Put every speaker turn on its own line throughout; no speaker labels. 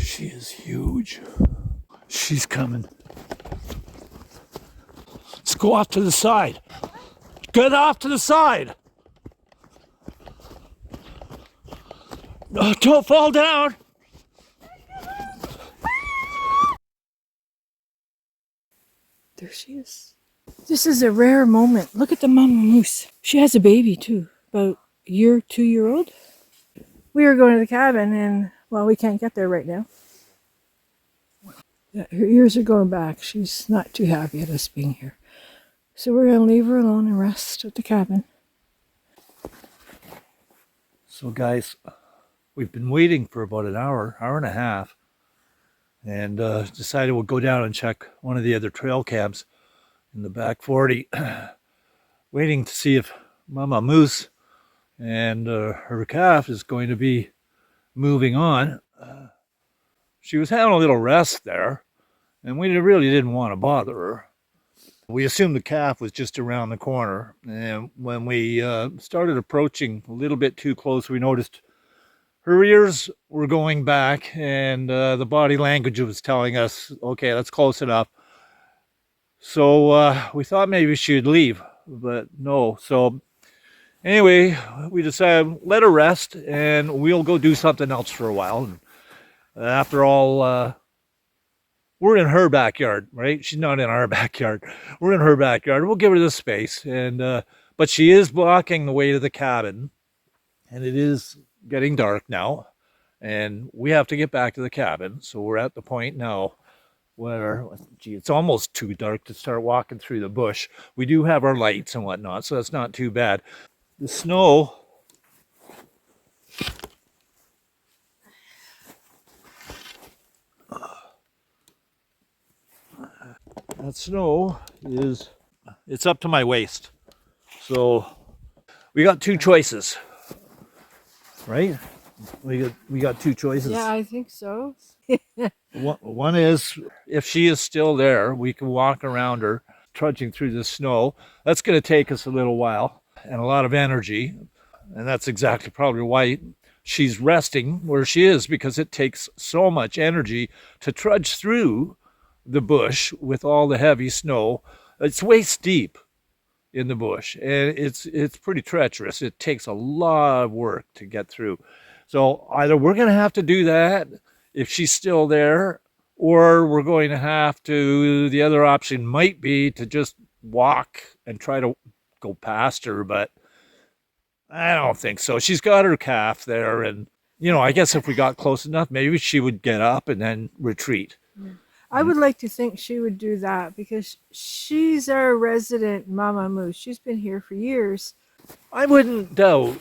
She is huge. She's coming. Let's go off to the side. Get off to the side. Oh, don't fall down.
There she is. This is a rare moment. Look at the mama moose. She has a baby too, about a year, 2-year-old. We were going to the cabin and, well, we can't get there right now. Yeah, her ears are going back. She's not too happy at us being here. So we're going to leave her alone and rest at the cabin.
So guys, we've been waiting for about an hour and a half, and decided we'll go down and check one of the other trail cams in the back 40, waiting to see if Mama Moose and her calf is going to be moving on. She was having a little rest there, and we really didn't want to bother her. We assumed the calf was just around the corner, and when we started approaching a little bit too close, we noticed her ears were going back, and the body language was telling us, okay, that's close enough. So we thought maybe she'd leave, but no. So anyway, we decided let her rest, and we'll go do something else for a while. And after all, we're in her backyard, right? She's not in our backyard. We're in her backyard. We'll give her the space, and but she is blocking the way to the cabin, and it is getting dark now, and we have to get back to the cabin. So we're at the point now where, gee, it's almost too dark to start walking through the bush. We do have our lights and whatnot, so that's not too bad. The snow, that snow is, it's up to my waist. So we got two choices, right? We got two choices.
Yeah, I think so.
One is, if she is still there, we can walk around her, trudging through the snow. That's going to take us a little while and a lot of energy. And that's exactly probably why she's resting where she is, because it takes so much energy to trudge through the bush with all the heavy snow. It's waist deep in the bush, and it's pretty treacherous. It takes a lot of work to get through. So either we're going to have to do that if she's still there, or we're going to have to, the other option might be to just walk and try to go past her, but I don't think so. She's got her calf there, and, you know, I guess if we got close enough, maybe she would get up and then retreat.
Yeah. I would like to think she would do that, because she's our resident mama moose. She's been here for years.
I wouldn't doubt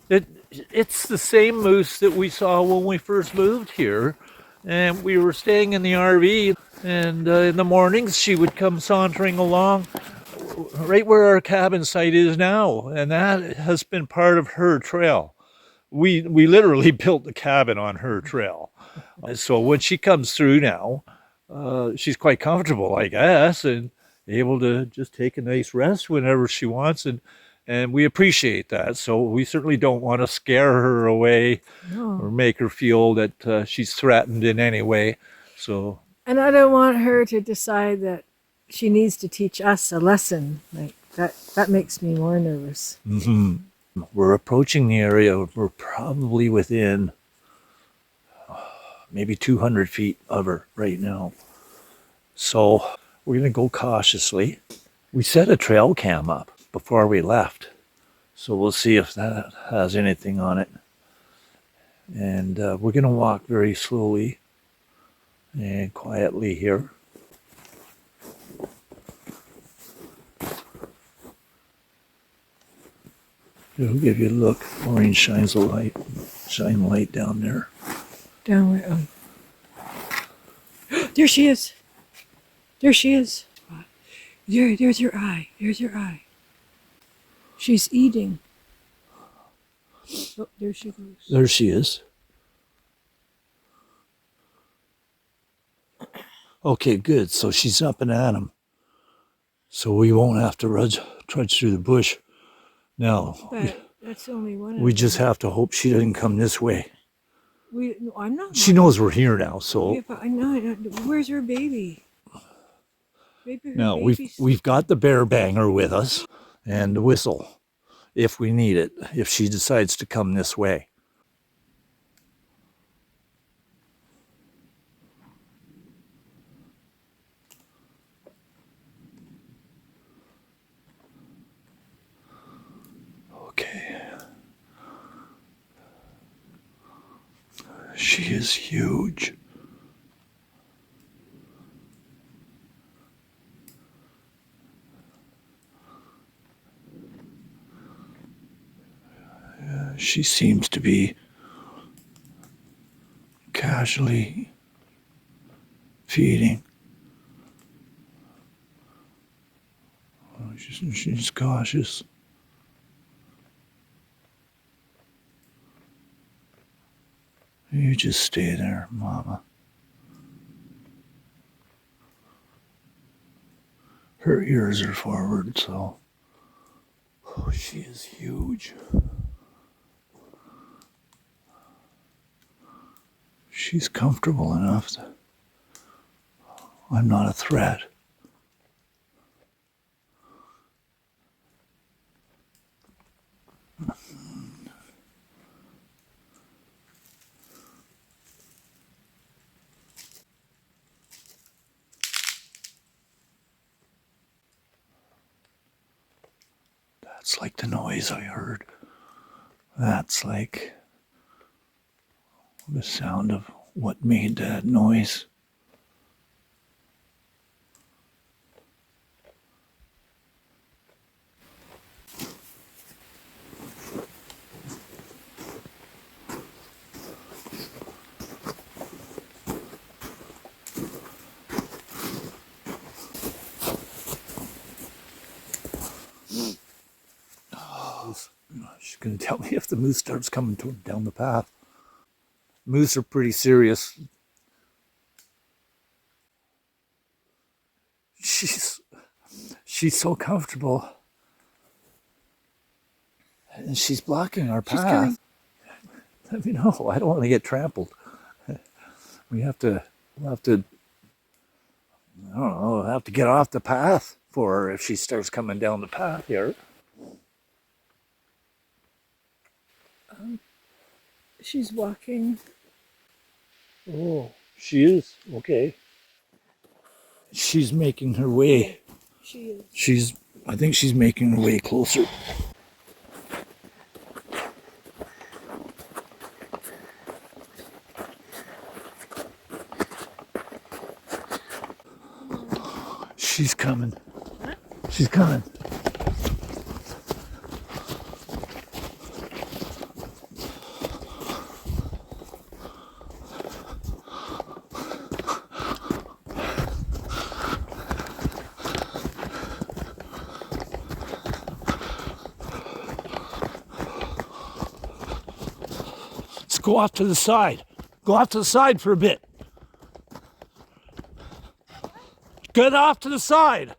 that it's the same moose that we saw when we first moved here, and we were staying in the RV, and in the mornings she would come sauntering along right where our cabin site is now, and that has been part of her trail. We literally built the cabin on her trail. So when she comes through now, she's quite comfortable, I guess, and able to just take a nice rest whenever she wants, and we appreciate that. So we certainly don't want to scare her away or make her feel that she's threatened in any way. So,
and I don't want her to decide that she needs to teach us a lesson. Like that makes me more nervous.
Mm-hmm. We're approaching the area. We're probably within maybe 200 feet of her right now. So we're going to go cautiously. We set a trail cam up before we left, so we'll see if that has anything on it. And we're going to walk very slowly and quietly here. It'll give you a look. Maureen shines the light. Shine the light down there.
Down where? There she is. There she is. There's your eye. There's your eye. She's eating. Oh, there she goes.
There she is. Okay, good. So she's up and at him. So we won't have to trudge through the bush. Now,
but that's only one.
We just have to hope she doesn't come this way.
No, I'm not.
She knows we're here now, so
Yeah, but I know. Where's her baby? Maybe her
now
baby's.
we've got the bear banger with us and the whistle if we need it, if she decides to come this way. Okay. She is huge. She seems to be casually feeding. She's cautious. You just stay there, Mama. Her ears are forward, so. Oh, she is huge. She's comfortable enough that I'm not a threat. That's like the noise I heard. That's like the sound of what made that noise. She's going to tell me if the moose starts coming down the path. Moose are pretty serious. She's so comfortable. And she's blocking our path.
Coming.
Let me know. I don't want to get trampled. We'll have to, I don't know, have to get off the path for her if she starts coming down the path here.
She's walking.
Oh, she is. Okay. She's making her way.
She is.
I think she's making her way closer. She's coming. She's coming. Let's go off to the side. Go off to the side for a bit. Get off to the side.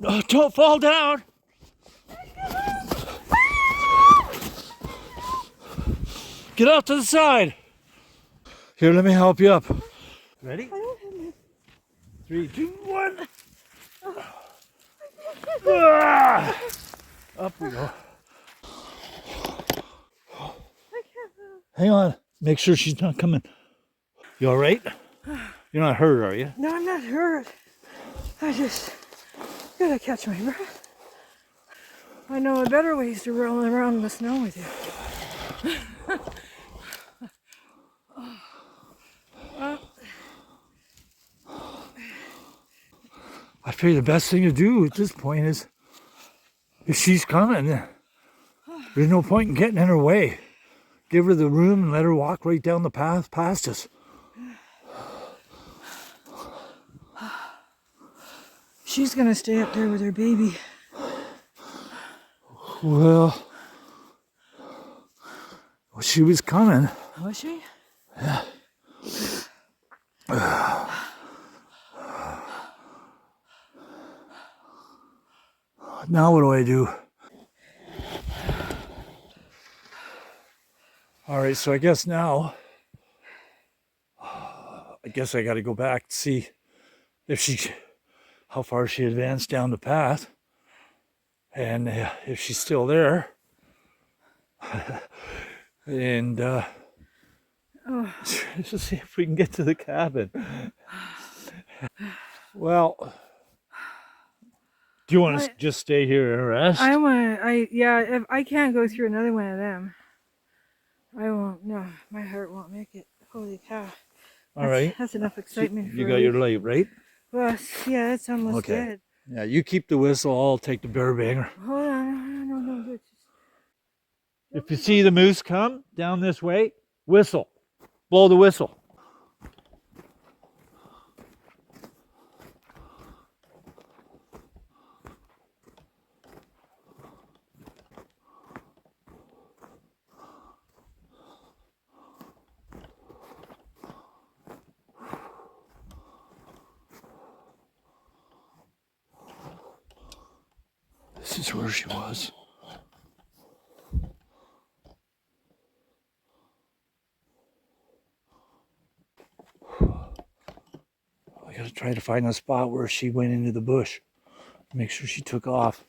Oh, don't fall down. Get off to the side. Here, let me help you up. Ready? 3, 2, 1. Ah! Up we go. Hang on. Make sure she's not coming. You all right? You're not hurt, are you?
No, I'm not hurt. I just gotta catch my breath. I know a better ways to roll around in the snow with you.
I figure the best thing to do at this point is, if she's coming, there's no point in getting in her way. Give her the room and let her walk right down the path past us.
She's gonna stay up there with her baby.
Well, she was coming.
Was she?
Yeah. Now what do I do? All right, so I guess now, I guess I got to go back to see if how far she advanced down the path, and if she's still there, and
Oh,
just see if we can get to the cabin. Well, do you want to
I,
just stay here and rest?
yeah, if I can't go through another one of them, I won't, no, my heart won't make it. Holy cow.
All right.
That's enough
So
excitement
you
for a
got your
week.
light, right?
Well, yeah, it's almost
Okay.
dead.
Yeah, you keep the whistle. I'll take the bear banger.
Hold on, no, don't do it.
If you see the moose come down this way, whistle. Blow the whistle. This is where she was. I gotta try to find a spot where she went into the bush. Make sure she took off.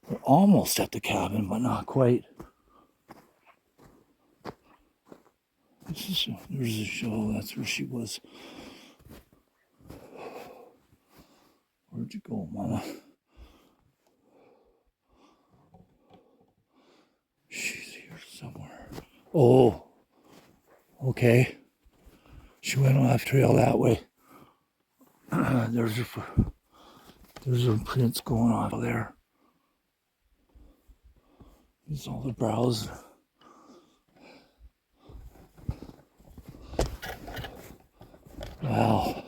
We're almost at the cabin, but not quite. There's a show. That's where she was. Where'd you go, Mama? She's here somewhere. Oh, okay. She went off trail that way. There's her prints going off there. There's all the browse. Wow.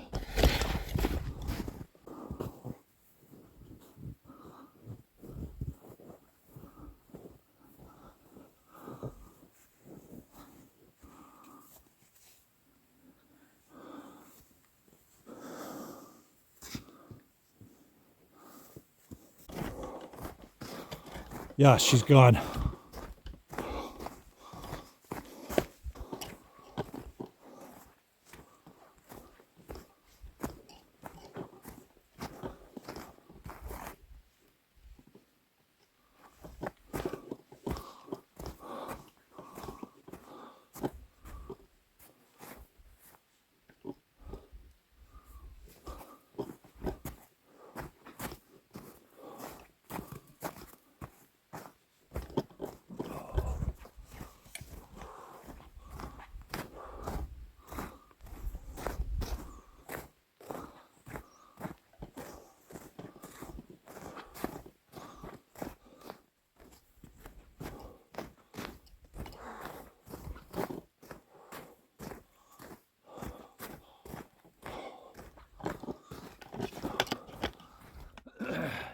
Yeah, she's gone.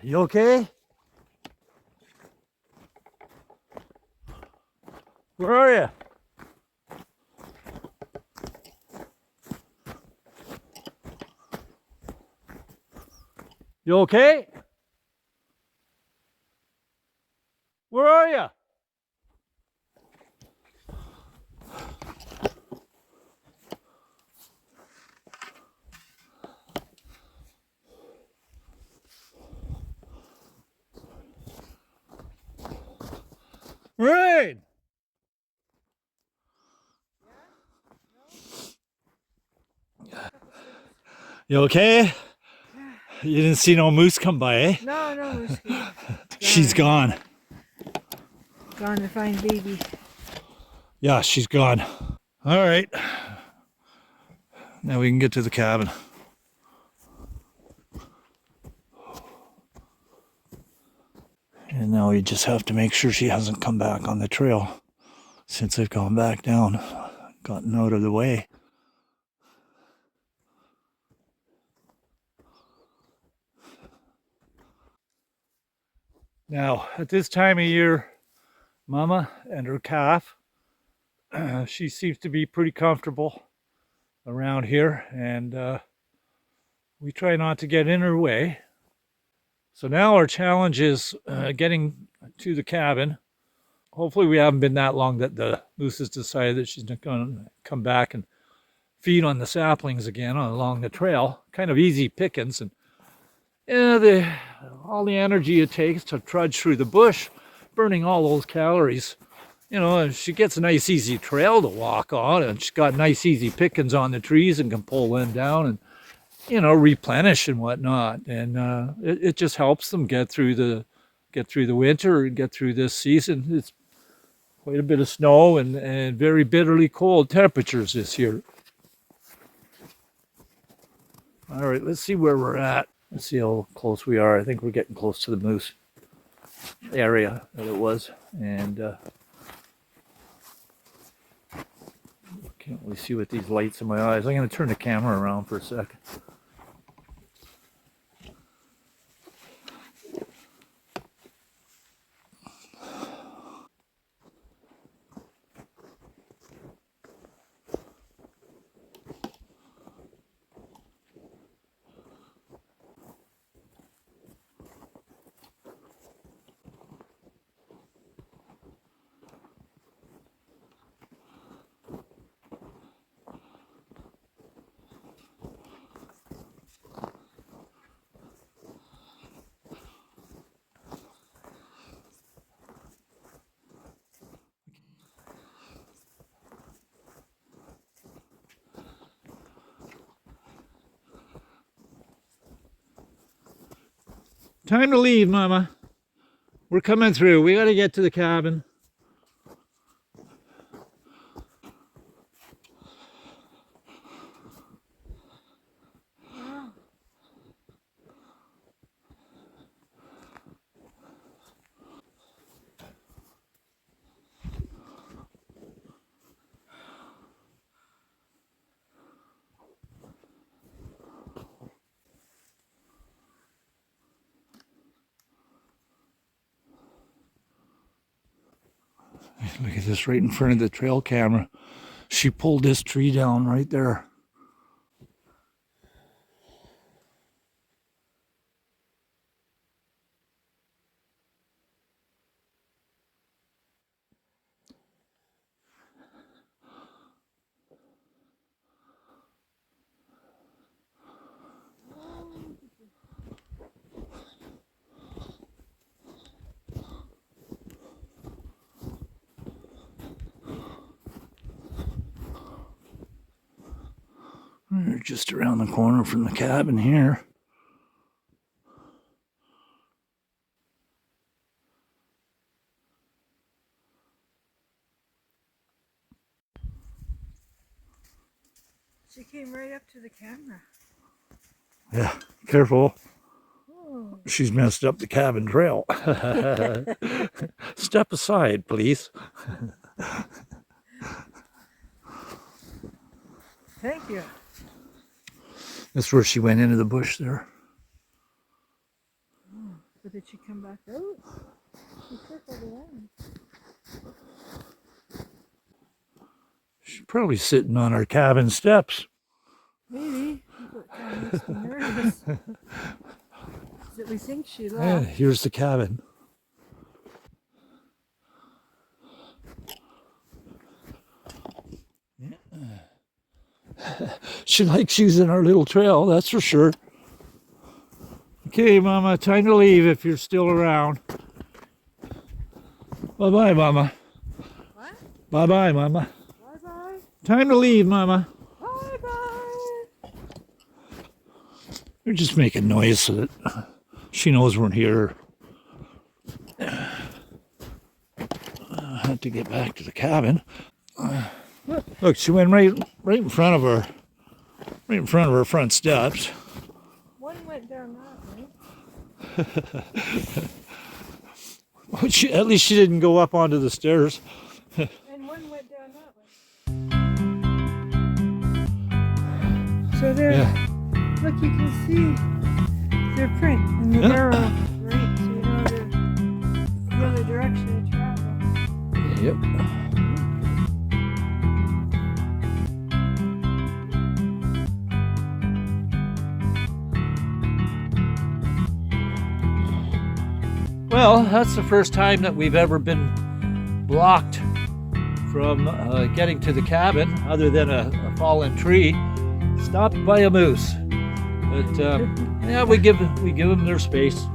You okay? Where are you? You okay? Where are you? Maureen! You okay? You didn't see no moose come by, eh?
No, no, Whiskey.
She's gone.
Gone to find baby.
Yeah, she's gone. All right. Now we can get to the cabin. And now we just have to make sure she hasn't come back on the trail since I've gone back down, gotten out of the way. Now, at this time of year, Mama and her calf, she seems to be pretty comfortable around here, and we try not to get in her way. So now our challenge is getting to the cabin. Hopefully we haven't been that long that the moose has decided that she's not going to come back and feed on the saplings again along the trail. Kind of easy pickings. And all the energy it takes to trudge through the bush, burning all those calories. And she gets a nice easy trail to walk on, and she's got nice easy pickings on the trees and can pull them down and replenish and whatnot. And it just helps them get through the winter and get through this season. It's quite a bit of snow and very bitterly cold temperatures this year. All right, let's see where we're at. Let's see how close we are. I think we're getting close to the moose area that it was. And can't really see with these lights in my eyes. I'm going to turn the camera around for a second. Time to leave, Mama. We're coming through. We got to get to the cabin. Look at this right in front of the trail camera. She pulled this tree down right there. We're just around the corner from the cabin here.
She came right up to the camera.
Yeah, careful.
Oh.
She's messed up the cabin trail. Step aside, please.
Thank you.
That's where she went into the bush there.
Oh, but did she come back out? She circled around.
She's probably sitting on our cabin steps.
Maybe. That kind of makes me nervous. That we think she left.
Yeah, here's the cabin. She likes using our little trail, that's for sure. Okay, Mama, time to leave if you're still around. Bye-bye, Mama.
What?
Bye-bye, Mama.
Bye-bye.
Time to leave, Mama.
Bye-bye.
You're just making noise so that she knows we're here. I have to get back to the cabin. Look, she went right in front of her, right in front of her front steps.
One went down that way.
Well, at least she didn't go up onto the stairs.
And one went down that way. So there,
Yeah.
look, you can see their print in the barrel, right? So you know the direction of travel.
Yep. Well, that's the first time that we've ever been blocked from getting to the cabin, other than a fallen tree, stopped by a moose. But yeah, we give them their space.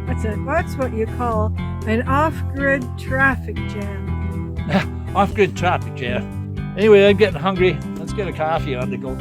That's what you call an off-grid traffic jam.
Off-grid traffic jam. Anyway, I'm getting hungry. Let's get a coffee on the go.